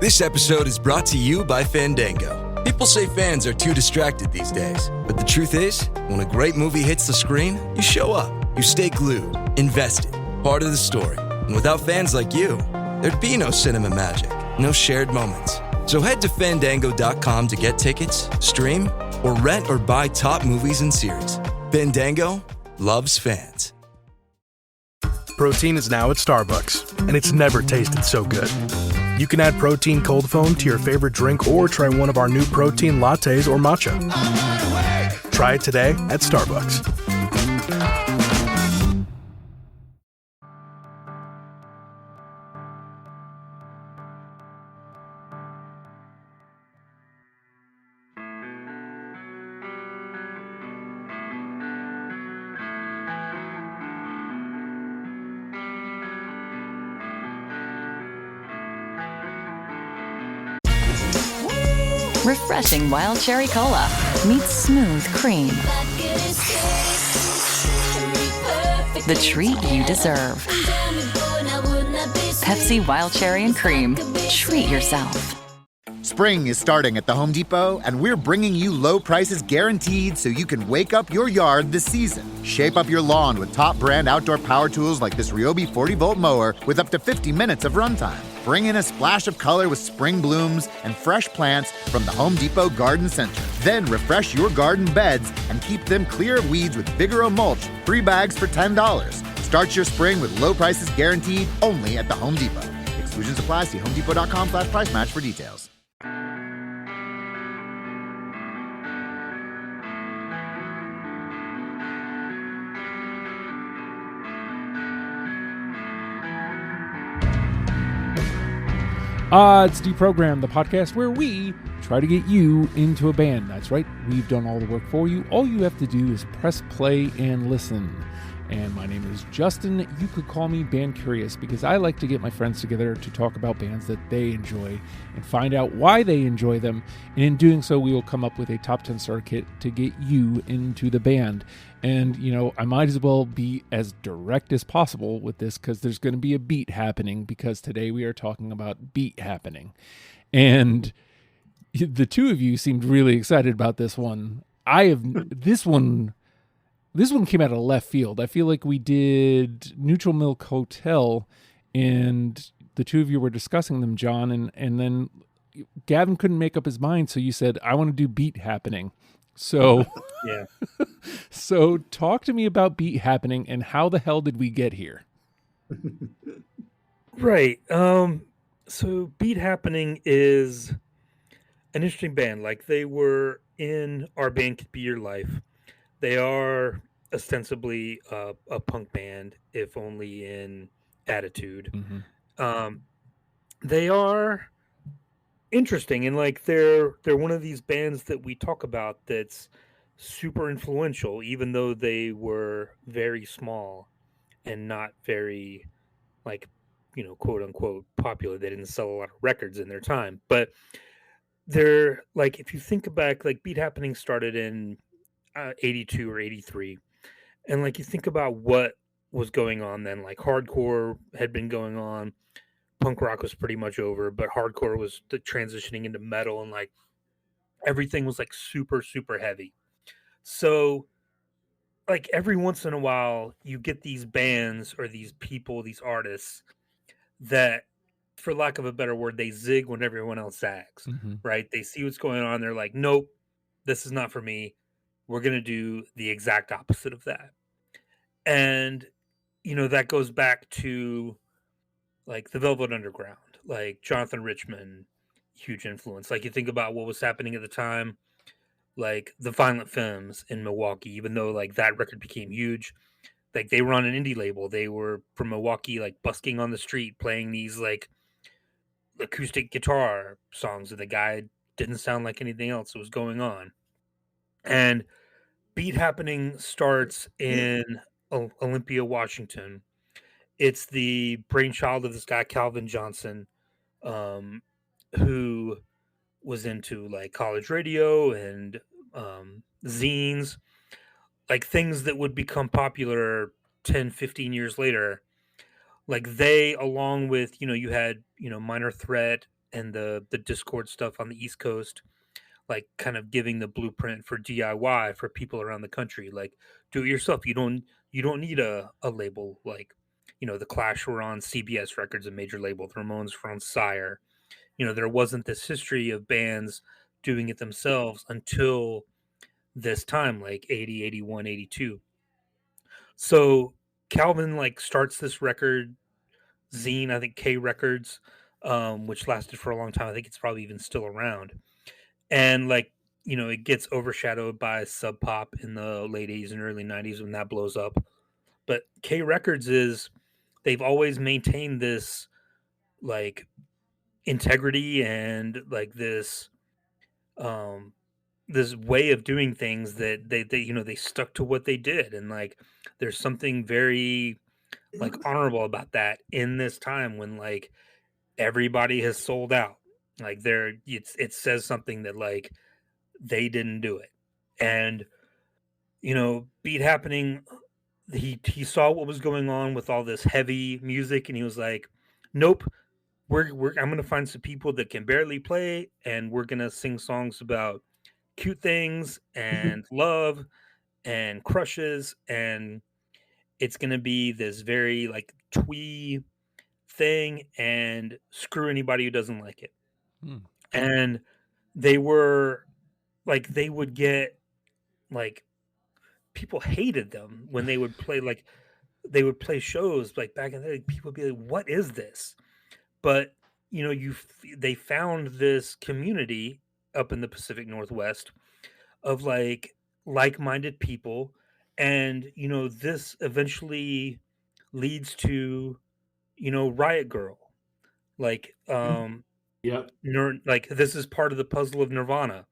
This episode is brought to you by Fandango. People say fans are too distracted these days, but the truth is, when a great movie hits the screen, you show up. You stay glued, invested, part of the story. And without fans like you, there'd be no cinema magic, no shared moments. So head to Fandango.com to get tickets, stream, or rent or buy top movies and series. Fandango loves fans. Protein is now at Starbucks, and it's never tasted so good. You can add protein cold foam to your favorite drink or try one of our new protein lattes or matcha. Try it today at Starbucks. Refreshing wild cherry cola meets smooth cream. The treat you deserve. Pepsi Wild Cherry and Cream. Treat yourself. Spring is starting at the Home Depot, and we're bringing you low prices guaranteed so you can wake up your yard this season. Shape up your lawn with top brand outdoor power tools like this Ryobi 40-volt mower with up to 50 minutes of runtime. Bring in a splash of color with spring blooms and fresh plants from the Home Depot Garden Center. Then refresh your garden beds and keep them clear of weeds with Bigoro Mulch, 3 bags for $10. Start your spring with low prices guaranteed only at the Home Depot. Exclusions apply. See homedepot.com/price match for details. It's Deprogram, the podcast where we try to get you into a band. That's right, we've done all the work for you. All you have to do is press play and listen. And my name is Justin. You could call me Band Curious because I like to get my friends together to talk about bands that they enjoy and find out why they enjoy them. And in doing so, we will come up with a top 10 starter kit to get you into the band. And, you know, I might as well be as direct as possible with this because there's going to be a beat happening because today we are talking about beat happening. And the two of you seemed really excited about this one. This one came out of left field. I feel like we did Neutral Milk Hotel and the two of you were discussing them, John, and then Gavin couldn't make up his mind. So you said, I want to do Beat Happening. So, yeah. So talk to me about Beat Happening and how the hell did we get here? Right. So Beat Happening is an interesting band. Like they were in Our Band Could Be Your Life. They are ostensibly a punk band, if only in attitude. Mm-hmm. They are interesting, and like they're one of these bands that we talk about that's super influential, even though they were very small and not very, like, you know, quote unquote popular. They didn't sell a lot of records in their time, but they're like, if you think back, like Beat Happening started in 82 or 83, and like you think about what was going on then, like hardcore had been going on, punk rock was pretty much over, but hardcore was transitioning into metal, and like everything was like super heavy. So like every once in a while you get these bands or these people, these artists that, for lack of a better word, they zig when everyone else zags. Mm-hmm. Right? They see what's going on, they're like, nope, this is not for me. We're going to do the exact opposite of that. And, you know, that goes back to like the Velvet Underground, like Jonathan Richman, huge influence. Like you think about what was happening at the time, like the Violent Femmes in Milwaukee, even though like that record became huge, like they were on an indie label. They were from Milwaukee, like busking on the street, playing these like acoustic guitar songs that the guy didn't sound like anything else that was going on. And Beat Happening starts in Olympia, Washington. It's the brainchild of this guy, Calvin Johnson, who was into like college radio and zines, like things that would become popular 10, 15 years later. Like they, along with, you know, you had, you know, Minor Threat, and the Discord stuff on the East Coast, like kind of giving the blueprint for DIY for people around the country. Like do it yourself. You don't need a label. Like, the Clash were on CBS Records, a major label. The Ramones were on Sire. There wasn't this history of bands doing it themselves until this time, like 80, 81, 82. So Calvin like starts this record zine, I think K Records, which lasted for a long time. I think it's probably even still around. And like, it gets overshadowed by Sub Pop in the late 80s and early 90s when that blows up. But K Records they've always maintained this like integrity and like um this way of doing things that they stuck to what they did. And like there's something very like honorable about that in this time when like everybody has sold out. Like it says something that like they didn't do it. And Beat Happening, he saw what was going on with all this heavy music, and he was like, nope, we're I'm gonna find some people that can barely play, and we're gonna sing songs about cute things and love and crushes, and it's gonna be this very like twee thing, and screw anybody who doesn't like it. Hmm. And they were like, they would get like, people hated them when they would play, like they would play shows like back in the day. People would be like, what is this? But they found this community up in the Pacific Northwest of like-minded people. And this eventually leads to Riot Girl, like Yep. like this is part of the puzzle of Nirvana.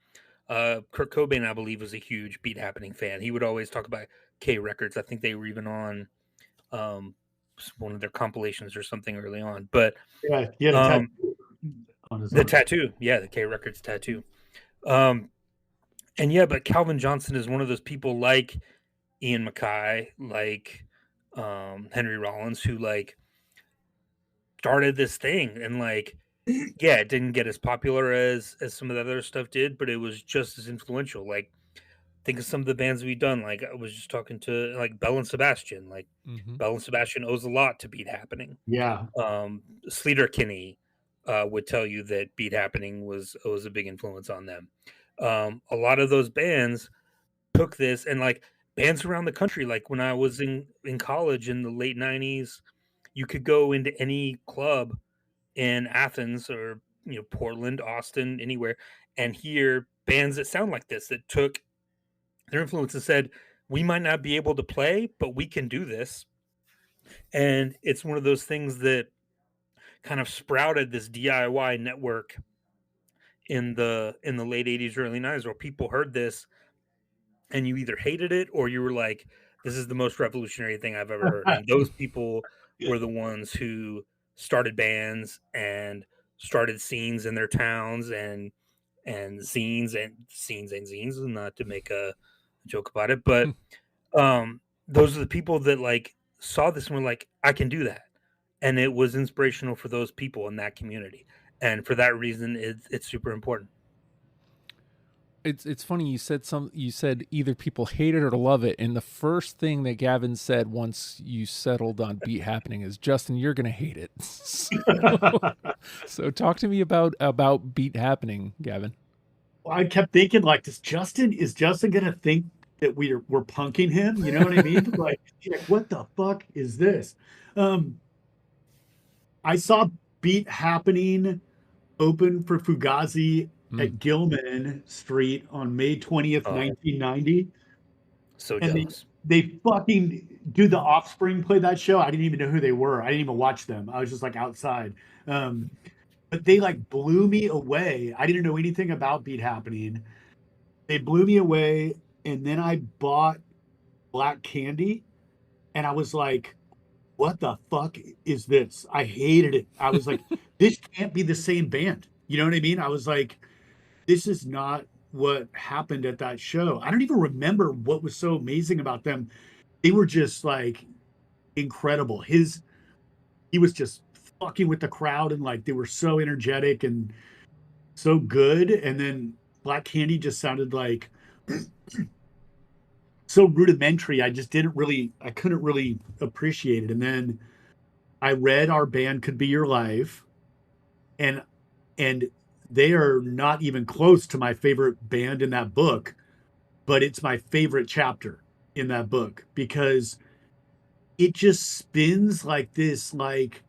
Kurt Cobain, I believe, was a huge Beat Happening fan. He would always talk about K Records. I think they were even on um, one of their compilations or something early on. But Yeah, he had a tattoo on his arm. tattoo, yeah, the K Records tattoo. And yeah, but Calvin Johnson is one of those people like Ian Mackay, like Henry Rollins, who like started this thing. And like, yeah, it didn't get as popular as some of the other stuff did, but it was just as influential. Like, think of some of the bands we've done. Like, I was just talking to like Bell and Sebastian. Like, Bell and Sebastian owes a lot to Beat Happening. Yeah. Sleater Kinney would tell you that Beat Happening was a big influence on them. A lot of those bands took this, and like bands around the country. Like when I was in college in the late '90s, you could go into any club in Athens or Portland, Austin, anywhere, and hear bands that sound like this, that took their influence and said, we might not be able to play, but we can do this. And it's one of those things that kind of sprouted this DIY network in the late 80s, early 90s, where people heard this and you either hated it or you were like, this is the most revolutionary thing I've ever heard. And those people were the ones who started bands and started scenes in their towns and zines and zines, not to make a joke about it, but those are the people that like saw this and were like, I can do that. And it was inspirational for those people in that community. And for that reason, it's super important. It's funny you said either people hate it or love it, and the first thing that Gavin said once you settled on Beat Happening is, Justin, you're gonna hate it. So talk to me about Beat Happening, Gavin. Well, I kept thinking, like, is Justin gonna think that we're punking him? You know what I mean? like what the fuck is this? I saw Beat Happening open for Fugazi at Gilman Street on May 20th, 1990. So and jealous. They fucking do The Offspring play that show. I didn't even know who they were. I didn't even watch them. I was just like outside. But they like blew me away. I didn't know anything about Beat Happening. They blew me away. And then I bought Black Candy and I was like, what the fuck is this? I hated it. I was like, this can't be the same band. You know what I mean? I was like, this is not what happened at that show. I don't even remember what was so amazing about them. They were just like incredible. He was just fucking with the crowd, and like they were so energetic and so good. And then Black Candy just sounded like so rudimentary. I couldn't really appreciate it. And then I read Our Band Could Be Your Life, and and they are not even close to my favorite band in that book, but it's my favorite chapter in that book because it just spins like this like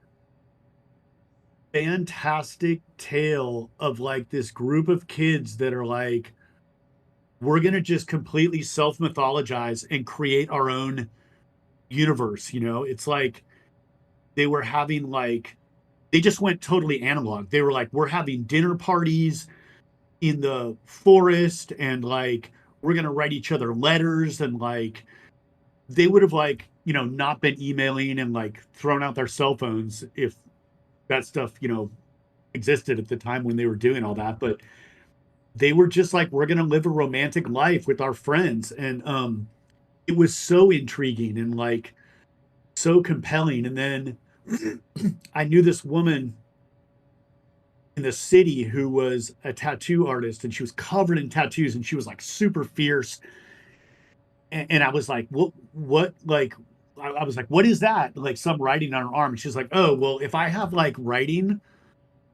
fantastic tale of like this group of kids that are like, we're going to just completely self mythologize and create our own universe. It's like they were having like, they just went totally analog. They were like, we're having dinner parties in the forest, and like, we're going to write each other letters. And like, they would have like, not been emailing and like thrown out their cell phones if that stuff, existed at the time when they were doing all that. But they were just like, we're going to live a romantic life with our friends. And it was so intriguing and like so compelling. And then I knew this woman in the city who was a tattoo artist, and she was covered in tattoos, and she was like super fierce. And I was like, what, like, I was like, what is that? Like some writing on her arm. And she's like, oh, well, if I have like writing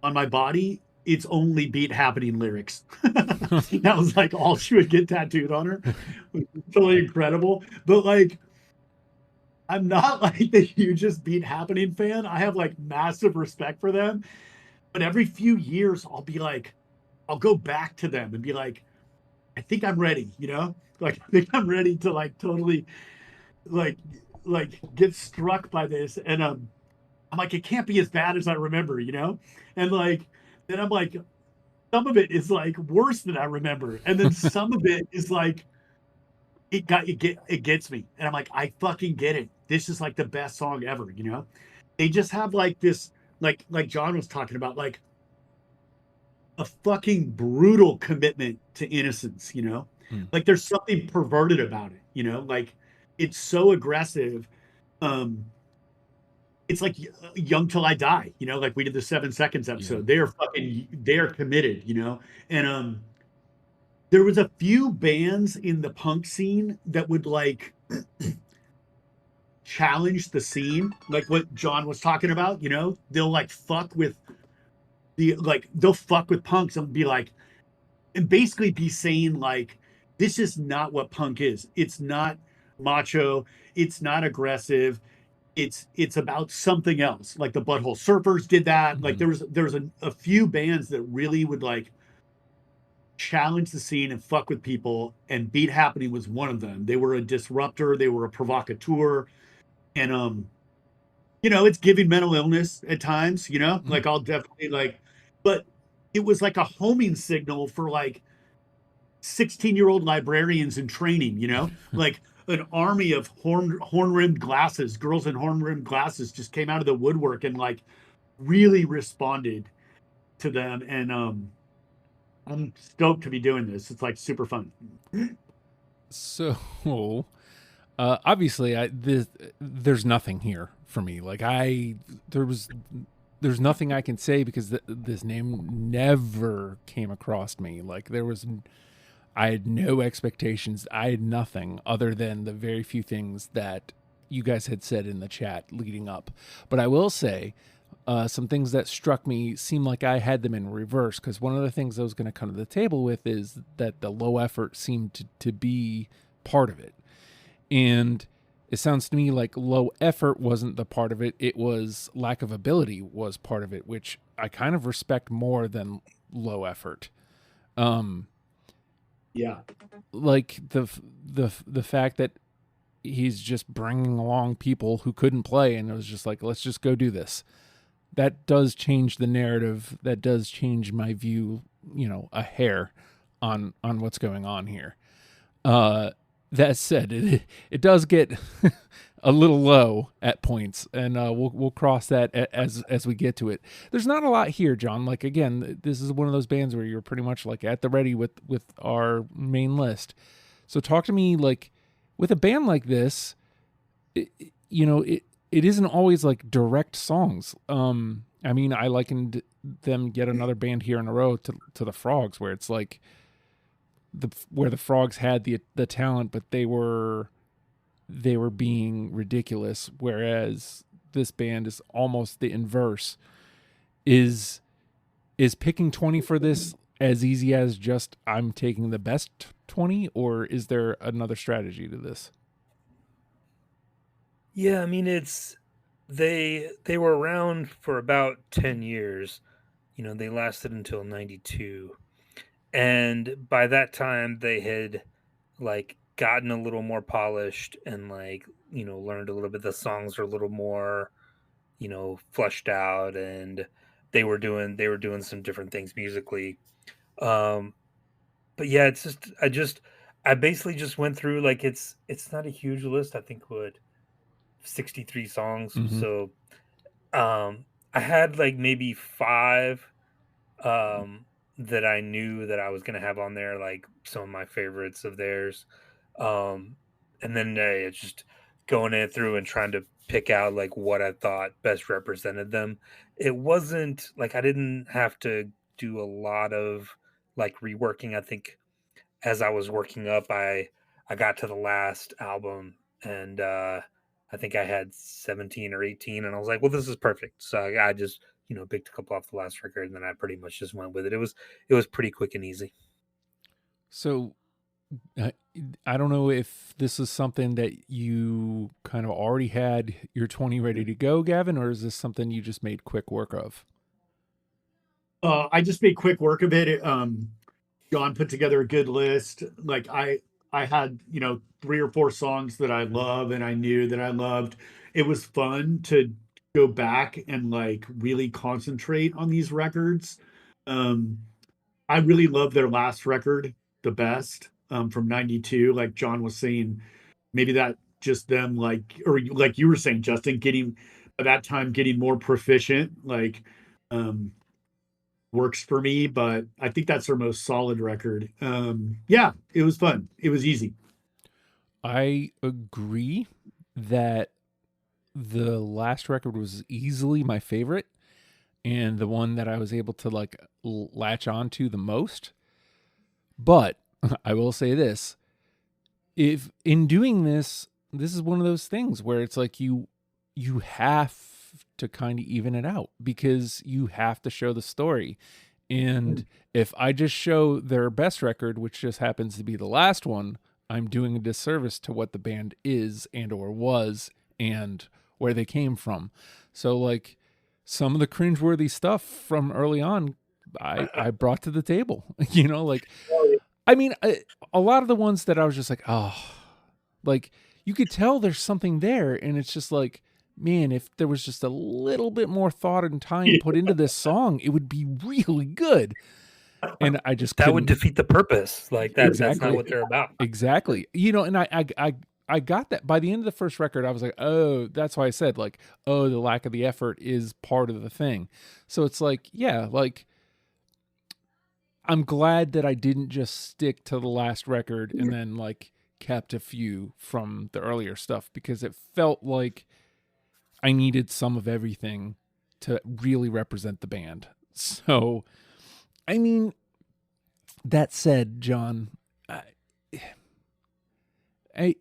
on my body, it's only Beat Happening lyrics. That was like all she would get tattooed on her. It was totally incredible. But like, I'm not like the hugest Beat Happening fan. I have like massive respect for them. But every few years, I'll be like, I'll go back to them and be like, I think I'm ready, Like I think I'm ready to like totally like get struck by this. And I'm like, it can't be as bad as I remember, And like then I'm like, some of it is like worse than I remember. And then some of it is like it gets me. And I'm like, I fucking get it. This is like the best song ever, They just have like this, like John was talking about, like a fucking brutal commitment to innocence, Like there's something perverted about it, Like it's so aggressive. It's like Young Till I Die, like we did the 7 Seconds episode. Yeah. They're committed, And there was a few bands in the punk scene that would like challenge the scene, like what John was talking about, they'll like they'll fuck with punks and be like, and basically be saying like, this is not what punk is. It's not macho. It's not aggressive. It's about something else. Like the Butthole Surfers did that. Like there was a few bands that really would like challenge the scene and fuck with people, and Beat Happening was one of them. They were a disruptor. They were a provocateur. And it's giving mental illness at times, like I'll definitely like, but it was like a homing signal for like 16-year-old librarians in training, like an army of horn-rimmed glasses, girls in horn-rimmed glasses just came out of the woodwork and like really responded to them. And I'm stoked to be doing this. It's like super fun. So, obviously, there's nothing here for me. Like there's nothing I can say because this name never came across me. Like I had no expectations. I had nothing other than the very few things that you guys had said in the chat leading up. But I will say, some things that struck me seem like I had them in reverse, because one of the things I was going to come to the table with is that the low effort seemed to be part of it. And it sounds to me like low effort wasn't the part of it. It was lack of ability was part of it, which I kind of respect more than low effort. Yeah. Like the fact that he's just bringing along people who couldn't play, and it was just like, let's just go do this. That does change the narrative. That does change my view, a hair on what's going on here. That said, it does get a little low at points, and we'll cross that as we get to it. There's not a lot here, John. Like, again, this is one of those bands where you're pretty much like at the ready with our main list. So talk to me, like, with a band like this, it it isn't always like direct songs. I mean, I likened them yet another band here in a row to the Frogs, where it's like where the Frogs had the talent, but they were being ridiculous, whereas this band is almost the inverse. Is picking 20 for this as easy as just I'm taking the best 20, or is there another strategy to this? Yeah, I mean they were around for about 10 years. You know, they lasted until 92. And by that time they had like gotten a little more polished and like, learned a little bit. The songs are a little more, fleshed out, and they were doing some different things musically. Um but yeah, I basically just went through, like, it's not a huge list. I think what 63 songs. Mm-hmm. So I had like maybe five um that I knew that I was gonna have on there, like some of my favorites of theirs. Um and then it's just going it through and trying to pick out like what I thought best represented them. It wasn't like I didn't have to do a lot of like reworking. I think as I was working up, I got to the last album, and I think I had 17 or 18, and I was like, well, this is perfect. So I just picked a couple off the last record, and then I pretty much just went with it. It was pretty quick and easy. So I, I don't know if this is something that you kind of already had your 20 ready to go, Gavin, or is this something you just made quick work of? I just made quick work of it. John put together a good list. Like I had, 3 or 4 songs that I love and I knew that I loved. It was fun to go back and like really concentrate on these records. Um, I really love their last record the best, from 92. Like John was saying, maybe that just them, like, or like you were saying, Justin, getting by that time getting more proficient, like, um works for me, but I think that's their most solid record. Yeah, it was fun. It was easy. I agree that the last record was easily my favorite and the one that I was able to like latch on to the most. But I will say this, if in doing this, this is one of those things where it's like you have to kind of even it out because you have to show the story. And if I just show their best record, which just happens to be the last one, I'm doing a disservice to what the band is and or was and where they came from. So like some of the cringeworthy stuff from early on, I brought to the table, like, I mean, a lot of the ones that I was just like, oh, like you could tell there's something there. And it's just like, man, if there was just a little bit more thought and time put into this song, it would be really good. And I just That would couldn't. defeat the purpose. Like that's Exactly. not what they're about. Exactly. And I got that by the end of the first record. I was like, oh, that's why I said like, oh, the lack of the effort is part of the thing. So it's like, yeah, like I'm glad that I didn't just stick to the last record and then like kept a few from the earlier stuff because it felt like I needed some of everything to really represent the band. So, I mean, that said, John,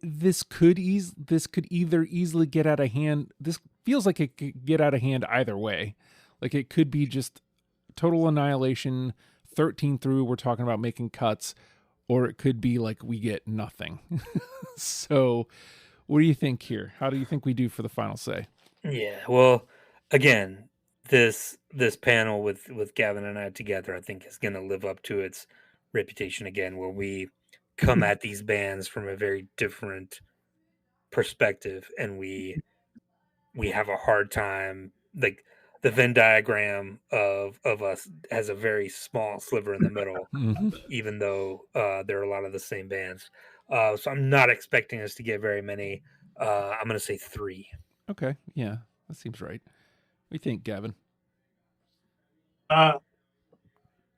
this could either easily get out of hand. This feels like it could get out of hand either way. Like it could be just total annihilation, 13 through, we're talking about making cuts, or it could be like we get nothing. So, what do you think here? How do you think we do for the final say? Yeah. Well, again, this panel with Gavin and I together, I think is going to live up to its reputation again, where we come at these bands from a very different perspective, and we have a hard time. Like the Venn diagram of us has a very small sliver in the middle, Mm-hmm. even though there are a lot of the same bands. So I'm not expecting us to get very many. I'm going to say 3. Okay, yeah, that seems right. What do you think, Gavin? Uh,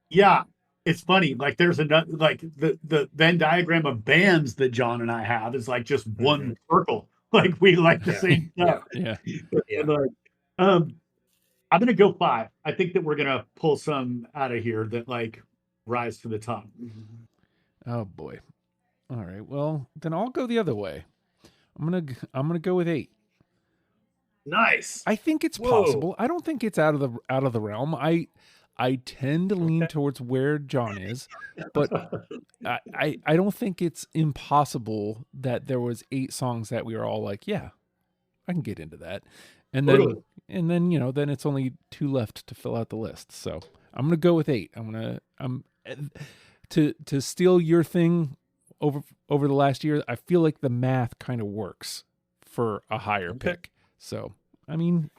yeah, it's funny. Like there's another, like the Venn diagram of bands that John and I have is like just one circle. Like we like the Yeah. same stuff. Yeah. Yeah. Like, um, I'm gonna go 5. I think that we're gonna pull some out of here that like rise to the top. Oh boy. All right. Well, then I'll go the other way. I'm gonna go with 8. Nice. I think it's Whoa. possible. I don't think it's out of the realm. I tend to lean Okay. towards where John is, but I don't think it's impossible that there was 8 songs that we were all like, yeah, I can get into that. And then Totally. then it's only 2 left to fill out the list. So I'm gonna go with 8. I'm to steal your thing over the last year. I feel like the math kind of works for a higher Okay. pick. So I mean,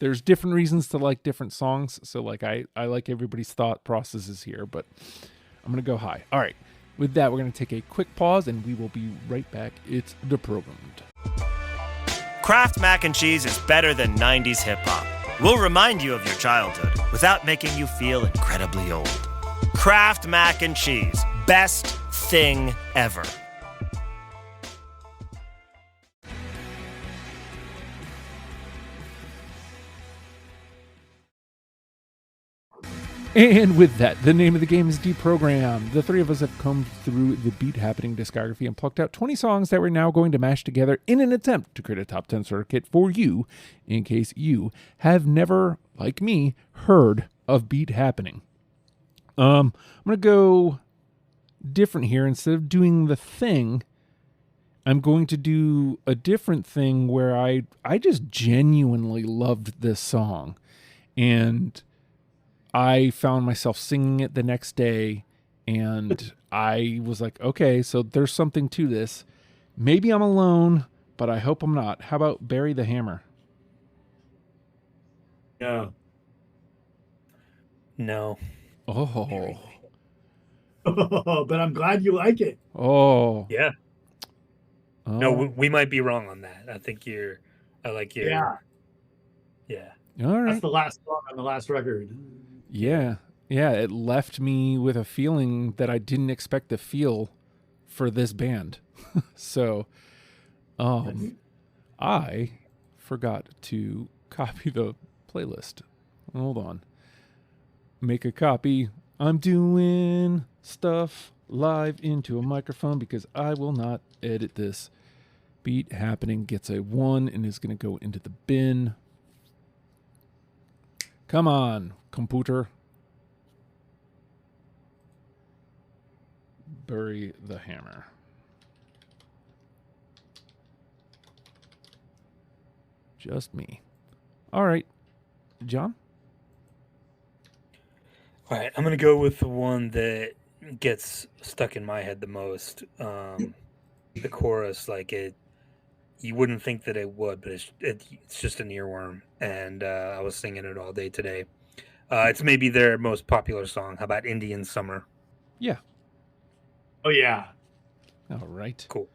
there's different reasons to like different songs. So like I like everybody's thought processes here, but I'm gonna go high. All right. With that, we're gonna take a quick pause and we will be right back. It's deprogrammed. Kraft Mac and Cheese is better than 90s hip hop. We'll remind you of your childhood without making you feel incredibly old. Kraft Mac and Cheese. Best thing ever. And with that, the name of the game is Deprogrammed. The 3 of us have combed through the Beat Happening discography and plucked out 20 songs that we're now going to mash together in an attempt to create a top 10 circuit for you, in case you have never, like me, heard of Beat Happening. I'm going to go different here. Instead of doing the thing, I'm going to do a different thing where I just genuinely loved this song. And I found myself singing it the next day, and I was like, okay, so there's something to this. Maybe I'm alone, but I hope I'm not. How about Bury the Hammer? Yeah. No. Oh. But I'm glad you like it. Oh. Yeah. Oh. No, we might be wrong on that. I think I like your. Yeah. Yeah. All right. That's the last song on the last record. Yeah. Yeah, it left me with a feeling that I didn't expect to feel for this band. So, I forgot to copy the playlist. Hold on. Make a copy. I'm doing stuff live into a microphone because I will not edit this. Beat Happening gets a 1 and is going to go into the bin. Come on, computer. Bury the Hammer. Just me. All right. John? All right, I'm gonna go with the one that gets stuck in my head the most. The chorus, like you wouldn't think that it would, but it's just an earworm, and I was singing it all day today. It's maybe their most popular song. How about Indian Summer? Yeah. Oh yeah. All right. Cool.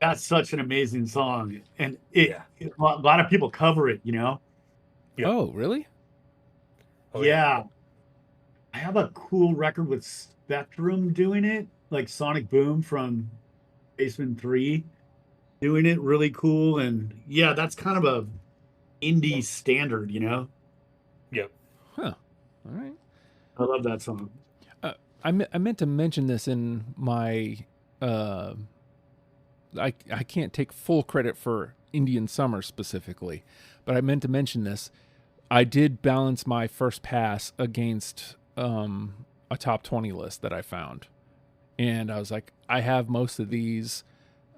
That's such an amazing song. And Yeah. a lot of people cover it, you know? Yep. Oh, really? Oh, Yeah. I have a cool record with Spectrum doing it, like Sonic Boom from Basement 3 doing it really cool. And yeah, that's kind of a indie standard, you know? Yep. Huh. All right. I love that song. I meant to mention this in my I can't take full credit for Indian Summer specifically, but I meant to mention this. I did balance my first pass against a top 20 list that I found, and I was like, I have most of these.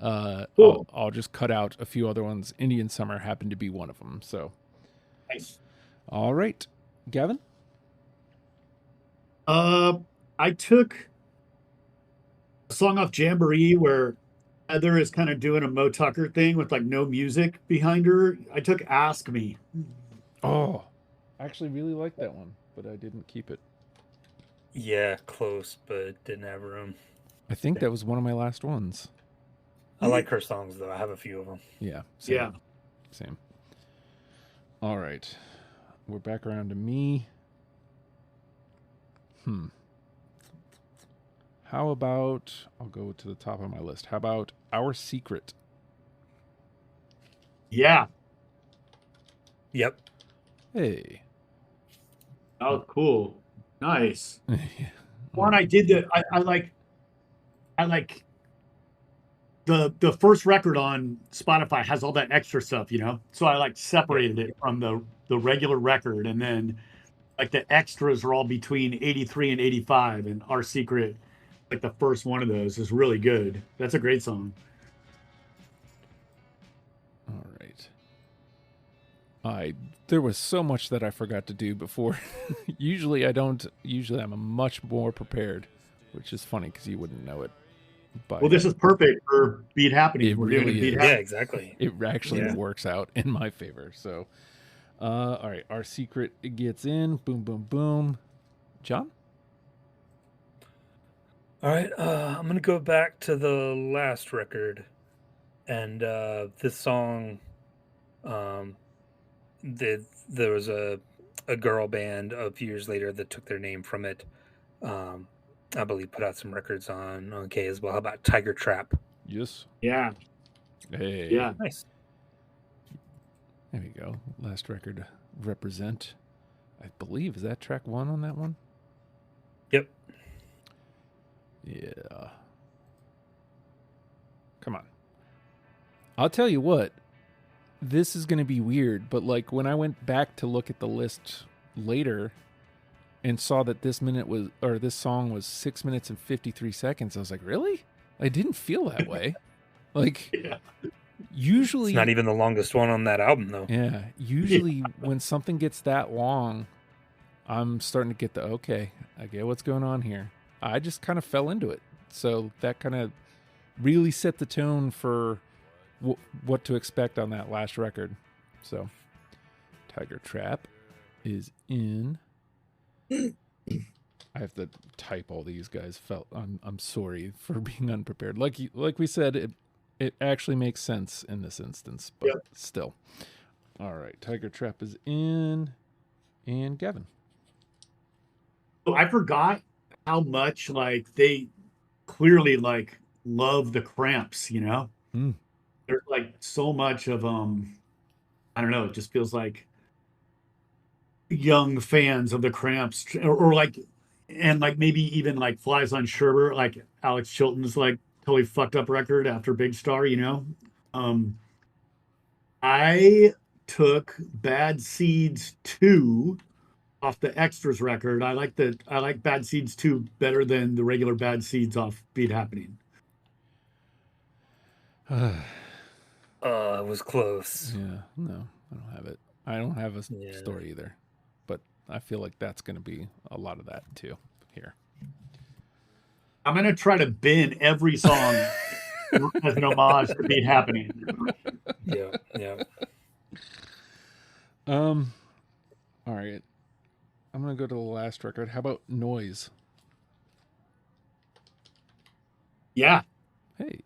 Cool. I'll just cut out a few other ones. Indian Summer happened to be one of them. So, Nice. all right, Gavin. I took a song off Jamboree where Heather is kind of doing a Mo Tucker thing with like no music behind her. I took Ask Me. Oh, I actually really like that one, but I didn't keep it. Yeah, close, but didn't have room. I think that was one of my last ones. I like her songs though. I have a few of them. Yeah. Same. Yeah. Same. All right. We're back around to me. How about, I'll go to the top of my list. How about Our Secret? Yeah. Yep. Hey. Oh, cool. Nice. Yeah. One I did that I like the first record on Spotify has all that extra stuff, you know? So I like separated it from the regular record, and then like the extras are all between 83 and 85, and Our Secret, like the first one of those, is really good. That's a great song. All right. There was so much that I forgot to do before. Usually I don't. Usually I'm much more prepared, which is funny because you wouldn't know it. But Well, this is perfect for Beat Happening. It We're really doing Beat is. Yeah, Happening. exactly. it actually Yeah. works out in my favor. So, all right, Our Secret gets in. Boom, boom, boom. John? All right, I'm gonna go back to the last record, and this song, um, there was a girl band a few years later that took their name from it. Um, I believe put out some records on OK as well. How about Tiger Trap? Yes. Yeah. Hey. Yeah. Nice. There we go. Last record represent. I believe is that track 1 on that one? Yep. Yeah. Come on. I'll tell you what. This is going to be weird, but like when I went back to look at the list later and saw that this song was 6 minutes and 53 seconds, I was like, really? I didn't feel that way. Like, Yeah. usually It's not even the longest one on that album, though. Yeah. Usually when something gets that long, I'm starting to get okay, I get what's going on here. I just kind of fell into it. So that kind of really set the tone for what to expect on that last record. So Tiger Trap is in. I have to type all these guys. I'm sorry for being unprepared. Like we said, it actually makes sense in this instance, but still. All right, Tiger Trap is in, and Gavin. Oh, I forgot how much like they clearly like love the Cramps, you know? Mm. There's like so much of I don't know, it just feels like young fans of the Cramps, or like, and like maybe even like Flies on Sherbert, like Alex Chilton's like totally fucked up record after Big Star, you know? Um, I took Bad Seeds 2 off the Extras record. I like Bad Seeds 2 better than the regular Bad Seeds off Beat Happening. It was close. Yeah, no, I don't have it. I don't have a story either, but I feel like that's going to be a lot of that too here. I'm gonna try to bin every song as an homage to Beat Happening. Yeah, yeah. All right. I'm gonna go to the last record. How about Noise? Yeah. Hey.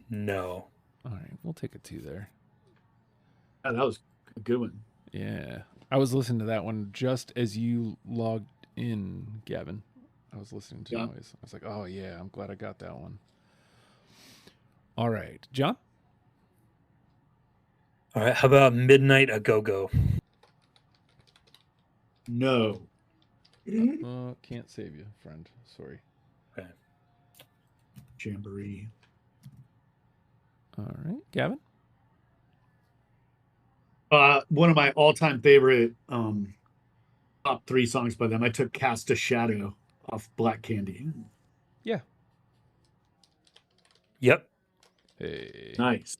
No. All right, we'll take a 2 there. Yeah, that was a good one. Yeah, I was listening to that one just as you logged in, Gavin. I was listening to Noise. I was like, oh yeah, I'm glad I got that one. All right, John? All right, how about Midnight A Go-Go? No. Can't save you, friend. Sorry. Okay. Jamboree. All right, Gavin? One of my all-time favorite top 3 songs by them. I took Cast a Shadow off Black Candy. Yeah. Yep. Hey. Nice.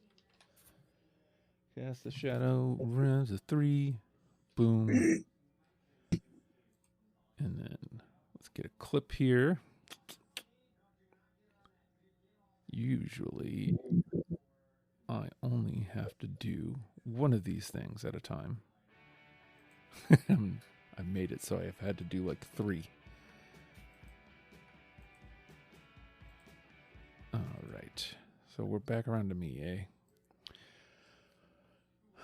Cast the Shadow, rounds of 3. Boom. And then let's get a clip here. Usually, I only have to do one of these things at a time. I've made it so I've had to do like 3. All right. So we're back around to me, eh?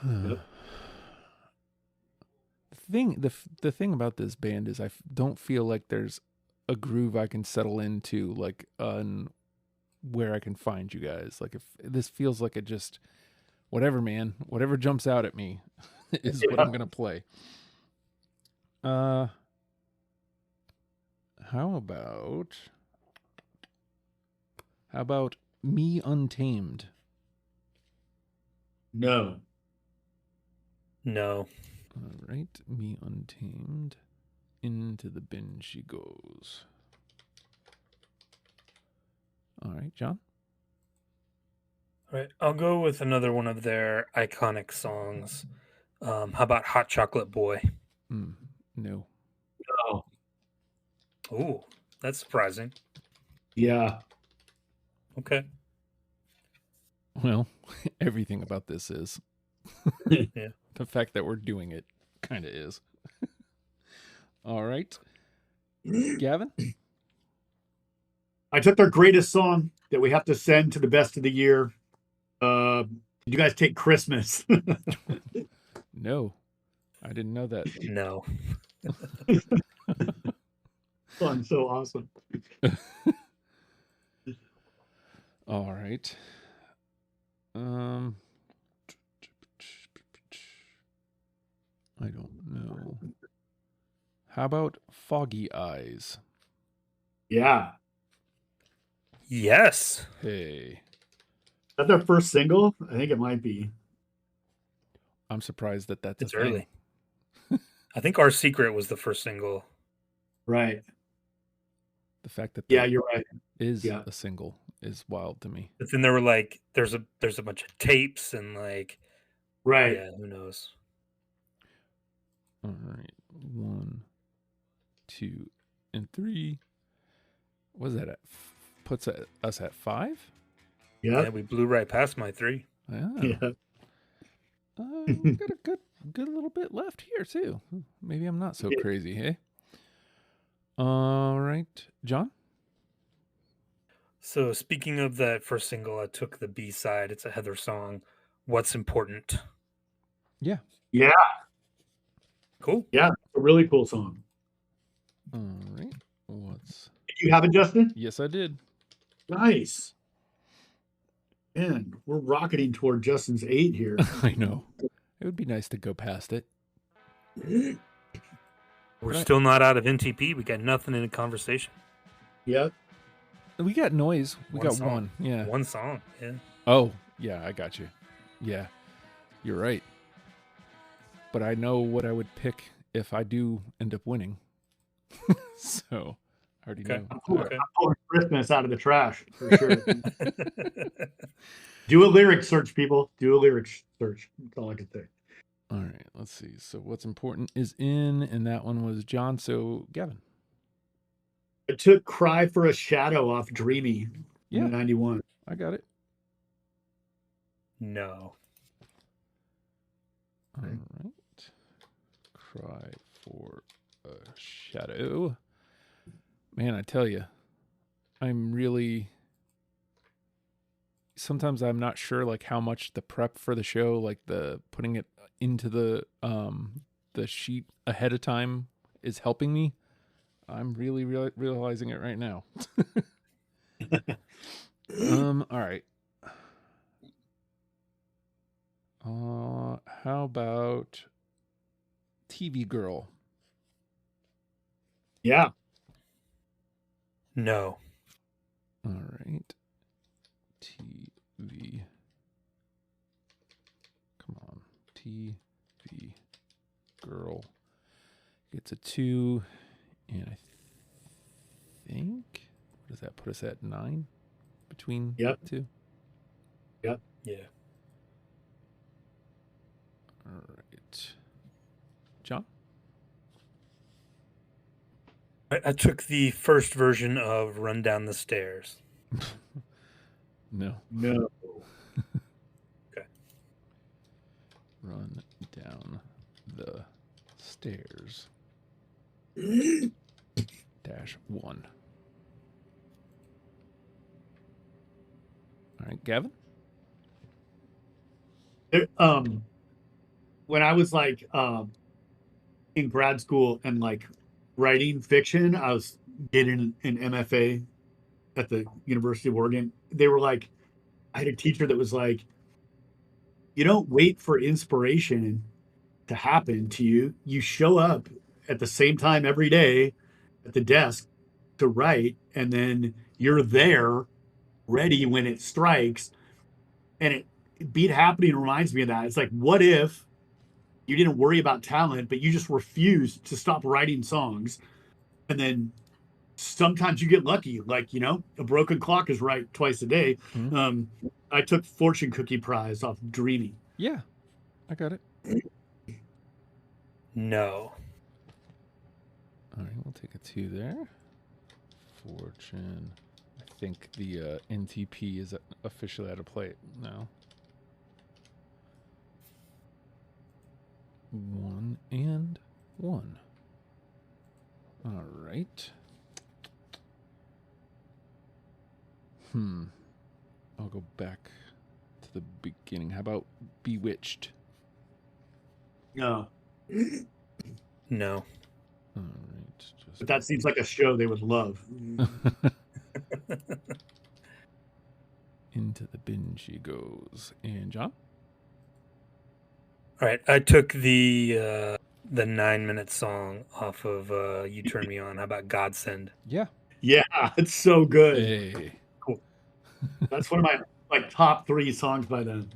Yep. The thing about this band is I don't feel like there's a groove I can settle into, like where I can find you guys. Like if this feels like it just Whatever, man. Whatever jumps out at me is what I'm gonna play. How about Me Untamed? No. No. All right, Me Untamed. Into the bin she goes. All right, John. All right, I'll go with another one of their iconic songs. How about Hot Chocolate Boy? No. Oh, Ooh, that's surprising. yeah. Okay. Well, everything about this is. Yeah. The fact that we're doing it kind of is. All right. Gavin? I took their greatest song that we have to send to the best of the year. Did you guys take Christmas? No. I didn't know that. No. I'm so awesome. All right. I don't know. How about Foggy Eyes? Yeah. Yes. Hey. Is that their first single? I think it might be. I'm surprised that that's It's a thing. early. I think Our Secret was the first single. Right. The fact that Yeah, there you're right. is Yeah. a single is wild to me. But then there were like there's a bunch of tapes and like Right. yeah, who knows? All right. 1, 2, and 3. What is that at? Puts us at 5? Yeah. Yeah, we blew right past my 3. Yeah. Yeah. We got a good little bit left here too. Maybe I'm not so Yeah. crazy, hey? All right, John? So speaking of that first single, I took the B side. It's a Heather song. What's Important? Yeah. Yeah. Cool. Yeah. A really cool song. All right. What's... Did you have it, Justin? Yes, I did. Nice. Man, we're rocketing toward Justin's 8 here. I know. It would be nice to go past it. We're Right. still not out of NTP. We got nothing in a conversation. Yep. We got noise. We One got song. one. Yeah. One song. Yeah. Oh, yeah, I got you. Yeah. You're right. But I know what I would pick if I do end up winning. So, I already Okay. know. Okay. I'm pulling Christmas out of the trash for sure. Do a lyric search, people. Do a lyric search. That's all I can say. All right, let's see. So what's important is in, and that one was John. So Gavin. I took Cry for a Shadow off Dreamy Yeah. in 91. I got it. No. All right. Cry for a shadow. Man, I tell you, I'm really. Sometimes I'm not sure like how much the prep for the show, like the putting it into the sheet ahead of time, is helping me. I'm really realizing it right now. All right. How about TV Girl? Yeah. No. All right. TV. Come on. TV Girl gets a 2. And I think, what does that put us at? 9 between Yep. the two? Yep. Yeah. All right. John? I took the first version of Run Down the Stairs. No. No. Okay. Run down the stairs. -1. All right, Gavin? When I was like in grad school and like writing fiction, I was getting an MFA at the University of Oregon. They were like, I had a teacher that was like, You don't wait for inspiration to happen to you. You show up at the same time every day at the desk to write, and then you're there ready when it strikes. And beat happening reminds me of that. It's like, what if you didn't worry about talent, but you just refused to stop writing songs? And then sometimes you get lucky, like, a broken clock is right twice a day. I took fortune cookie prize off Dreamy. Yeah, I got it. No. All right, we'll take a 2 there. Fortune. I think the NTP is officially out of play now. 1 and 1. All right. I'll go back to the beginning. How about Bewitched? No. No. All right. But that seems like a show they would love. Into the binge she goes. And John? All right. I took the 9-minute song off of You Turn Me On. How about Godsend? Yeah. Yeah, it's so good. Hey. Cool. That's one of my top 3 songs by them.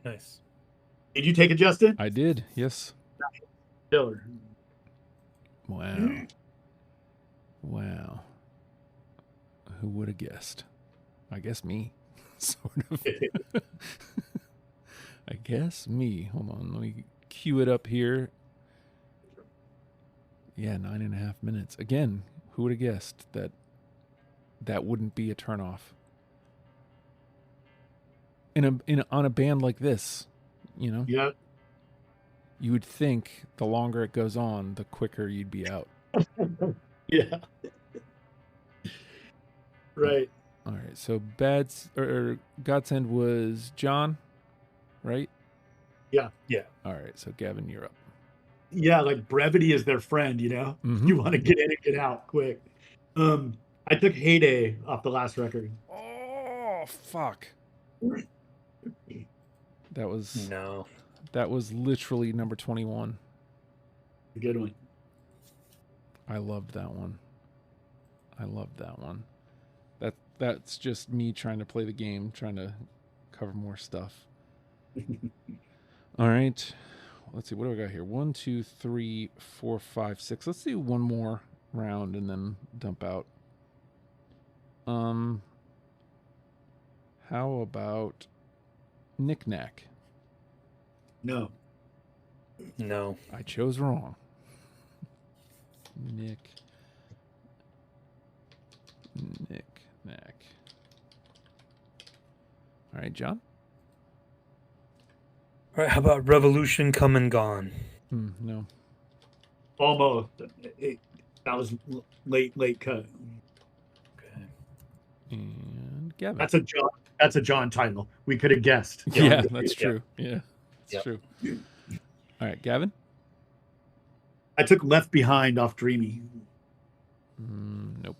Nice. Did you take it, Justin? I did, yes. Killer. Wow. Wow. Who would have guessed? I guess me. Sort of. I guess me. Hold on. Let me cue it up here. Yeah, 9.5 minutes. Again, who would have guessed that wouldn't be a turnoff? On a band like this, Yeah. you would think the longer it goes on, the quicker you'd be out. Yeah. Right. All right. So Godsend was John, right? Yeah. Yeah. All right. So Gavin, you're up. Yeah, like brevity is their friend, Mhm. You want to get in and get out quick. I took Heyday off the last record. Oh, fuck. That was literally number 21. A good one. I loved that one. That's just me trying to play the game, trying to cover more stuff. All right. Let's see. What do I got here? 1, 2, 3, 4, 5, 6. Let's do one more round and then dump out. How about Knick Knack? No. No. I chose wrong. Knick Knack. All right, John? All right. How about Revolution Come and Gone? No. Almost. That was late cut. Okay. And Gavin. That's a John title. We could have guessed. Yeah, that's true. Yeah, that's true. All right, Gavin? I took Left Behind off Dreamy. Nope.